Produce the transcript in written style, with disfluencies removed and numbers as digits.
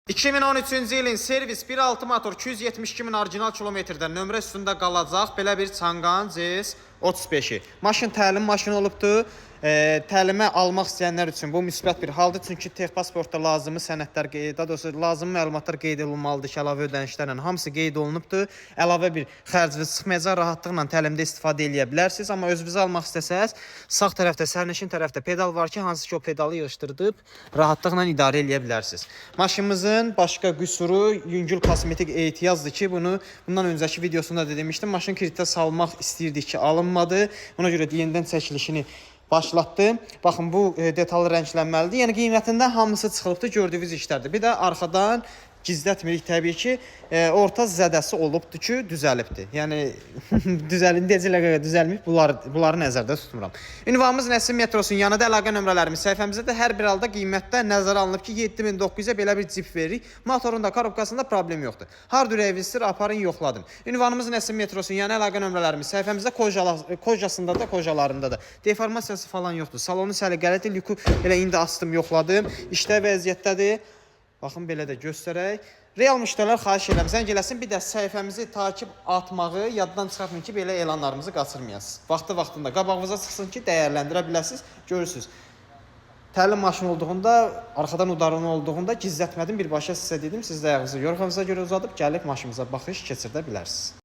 2013-cü ilin servis 1.6 motor 272 min orijinal kilometrdə nömrə üstündə qalacaq belə bir Çangan CS 35-i. Maşın təlim maşını olubdur. Təlimə almaq istəyənlər üçün bu müsbət bir haldır. Çünki texpasportda lazımi sənədlər, daha doğrusu lazımi məlumatlar qeyd olunmalıdır ki, əlavə ödənişlərlə hamısı qeyd olunubdur. Əlavə bir xərciniz çıxmayacaq, rahatlıqla təlimdə istifadə edə bilərsiniz. Amma özünüzü almaq istəsəz, sağ tərəfdə, sərnişin tərəfdə pedal var ki, hansı ki o pedalı yığışdırdıb rahatlıqla idarə edə bilərsiniz. Maşınımızın başqa qüsuru yüngül kosmetik ehtiyacdır ki, bundan öncəki videosunda da demişdim. Maşın kreditə salmaq istəyirdik ki, alınmadı. Ona görə də yenidən çəkilişini başlatdı. Baxın, bu detallı rənglənməlidir. Yəni qiymətindən hamısı çıxılıbdır, gördüyünüz işlərdir. Bir də arxadan gizlətmirik təbii ki, orta zədəsi olubdur ki, düzəlibdir. Yəni necə düzəlmir, bunları nəzərdə tutmuram. Ünvanımız Nəsim metrosunun yanında, əlaqə nömrələrimiz səhifəmizdə də hər bir halda qiymətdə nəzərə alınıb ki, 7900-ə belə bir cip veririk. Motorunda, korobkasında problem yoxdur. Hardware evistir, aparın, yoxladım. Ünvanımız Nəsim metrosunun yanında, əlaqə nömrələrimiz səhifəmizdə kojasında da, kojalarında da deformasiyası falan yoxdur. Salonu səliqəlidir, lüku elə indi astım, yoxladım. İşdə vəziyyətdədir. Baxın, belə də göstərək. Real müştərilər xahiş edirəm, zəng eləsin, bir də səhifəmizi takib atmağı yaddan çıxartmayın ki, belə elanlarımızı qaçırmayasınız. Vaxtında qabağınıza çıxsın ki, dəyərləndirə biləsiniz, görürsünüz. Təlim maşını olduğunda, arxadan udarını olduğunda gizlətmədim, birbaşa sizə dedim, siz də ayağınızı yorğanınıza görə uzadıb, gəlib maşınımıza baxış keçirdə bilərsiniz.